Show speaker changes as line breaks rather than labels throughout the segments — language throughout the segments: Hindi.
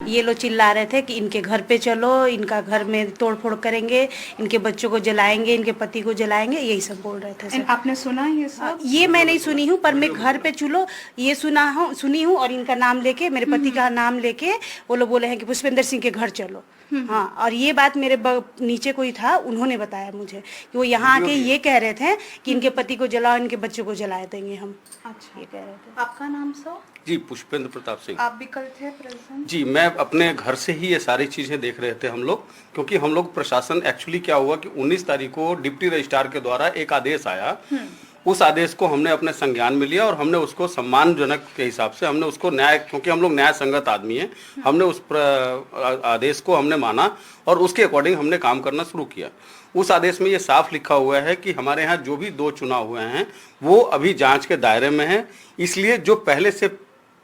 ये लोग चिल्ला रहे थे कि इनके घर पे चलो, इनका घर में तोड़ फोड़ करेंगे, इनके बच्चों को जलाएंगे, इनके पति को जलाएंगे, यही सब बोल रहे थे सर।
आपने सुना ये सब?
ये मैं नहीं सुनी हूँ, पर मैं घर पे चलो ये सुनी हूँ, और इनका नाम लेके, मेरे पति का नाम लेके वो लोग बोले हैं कि पुष्पेंद्र सिंह के घर चलो। हाँ, और ये बात मेरे नीचे कोई था, उन्होंने बताया मुझे कि वो यहाँ आके ये कह रहे थे कि इनके पति को जलाओ, इनके बच्चों को जला देंगे हम।
अच्छा,
ये कह रहे थे।
आपका नाम सर?
जी, पुष्पेंद्र प्रताप सिंह।
आप भी कल थे प्रेजेंट?
जी, मैं अपने घर से ही ये सारी चीज़ें देख रहे थे हम लोग, क्योंकि हम लोग प्रशासन, एक्चुअली क्या हुआ कि 19 तारीख को डिप्टी रजिस्ट्रार के द्वारा एक आदेश आया। उस आदेश को हमने अपने संज्ञान में लिया और हमने उसको सम्मानजनक के हिसाब से हमने उसको न्याय, क्योंकि हम लोग न्याय संगत आदमी हैं, हमने उस आदेश को हमने माना और उसके अकॉर्डिंग हमने काम करना शुरू किया। उस आदेश में ये साफ लिखा हुआ है कि हमारे यहाँ जो भी 2 चुनाव हुए हैं वो अभी जांच के दायरे में हैं, इसलिए जो पहले से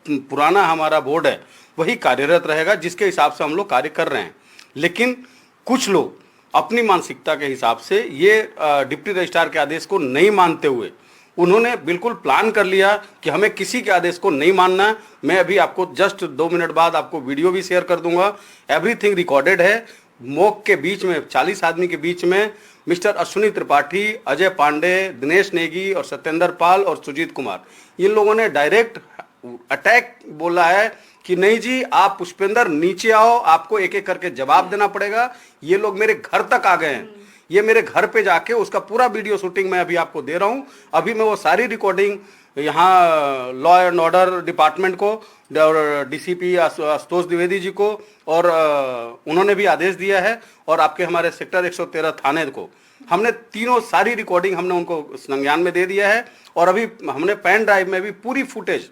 पुराना हमारा बोर्ड है वही कार्यरत रहेगा, जिसके हिसाब से हम लोग कार्य कर रहे हैं। लेकिन कुछ लोग अपनी मानसिकता के हिसाब से ये डिप्टी रजिस्ट्रार के आदेश को नहीं मानते हुए उन्होंने बिल्कुल प्लान कर लिया कि हमें किसी के आदेश को नहीं मानना है। मैं अभी आपको जस्ट 2 मिनट बाद आपको वीडियो भी शेयर कर दूंगा, एवरीथिंग रिकॉर्डेड है। मॉक के बीच में 40 आदमी के बीच में मिस्टर अश्विनी त्रिपाठी, अजय पांडे, दिनेश नेगी और सत्येंद्र पाल और सुजीत कुमार, इन लोगों ने डायरेक्ट अटैक बोला है कि नहीं जी आप पुष्पेंद्र नीचे आओ, आपको एक एक करके जवाब देना पड़ेगा। ये लोग मेरे घर तक आ गए हैं, ये मेरे घर पे जाके उसका पूरा वीडियो शूटिंग मैं अभी आपको दे रहा हूं। अभी मैं वो सारी रिकॉर्डिंग यहाँ लॉ एंड ऑर्डर डिपार्टमेंट को और डीसीपी आशुतोष द्विवेदी जी को, और उन्होंने भी आदेश दिया है, और आपके हमारे सेक्टर 113 थाने को हमने तीनों सारी रिकॉर्डिंग हमने उनको संज्ञान में दे दिया है। और अभी हमने पेन ड्राइव में भी पूरी फुटेज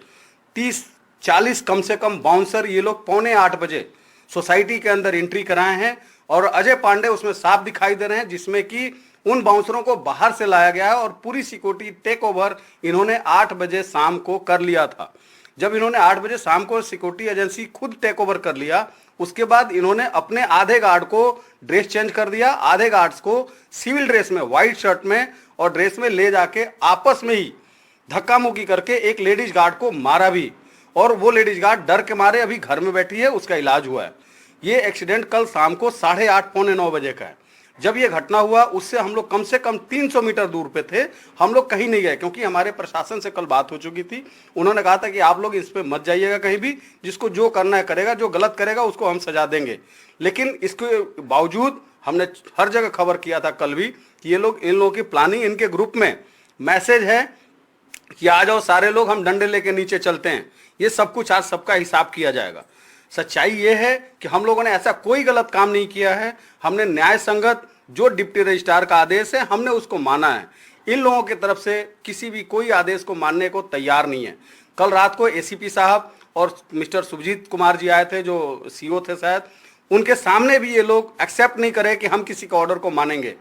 30-40 कम से कम बाउंसर ये लोग 7:45 बजे सोसाइटी के अंदर एंट्री कराए हैं, और अजय पांडे उसमें साफ दिखाई दे रहे हैं, जिसमें कि उन बाउंसरों को बाहर से लाया गया है और पूरी सिक्योरिटी टेक ओवर इन्होंने 8 बजे शाम को कर लिया था। जब इन्होंने 8 बजे शाम को सिक्योरिटी एजेंसी खुद टेक ओवर कर लिया, उसके बाद इन्होंने अपने आधे गार्ड को ड्रेस चेंज कर दिया, आधे गार्ड्स को सिविल ड्रेस में, व्हाइट शर्ट में और ड्रेस में ले जाके आपस में ही धक्का मुक्की करके एक लेडीज गार्ड को मारा भी, और वो लेडीज गार्ड डर के मारे अभी घर में बैठी है, उसका इलाज हुआ है। ये एक्सीडेंट कल शाम को 8:30 पौने 9 बजे का है। जब ये घटना हुआ उससे हम लोग कम से कम 300 मीटर दूर पे थे, हम लोग कहीं नहीं गए, क्योंकि हमारे प्रशासन से कल बात हो चुकी थी। उन्होंने कहा था कि आप लोग इस पे मत जाइएगा कहीं भी, जिसको जो करना है करेगा, जो गलत करेगा उसको हम सजा देंगे। लेकिन इसके बावजूद हमने हर जगह खबर किया था कल भी कि ये लोग, इन लोगों की प्लानिंग, इनके ग्रुप में मैसेज है कि आ जाओ सारे लोग, हम डंडे लेके नीचे चलते हैं। ये सब कुछ आज सबका हिसाब किया जाएगा। सच्चाई ये है कि हम लोगों ने ऐसा कोई गलत काम नहीं किया है। हमने न्याय संगत जो डिप्टी रजिस्ट्रार का आदेश है हमने उसको माना है। इन लोगों की तरफ से किसी भी कोई आदेश को मानने को तैयार नहीं है। कल रात को एसीपी साहब और मिस्टर सुजीत कुमार जी आए थे, जो सीओ थे शायद, उनके सामने भी ये लोग एक्सेप्ट नहीं करे कि हम किसी का ऑर्डर को मानेंगे।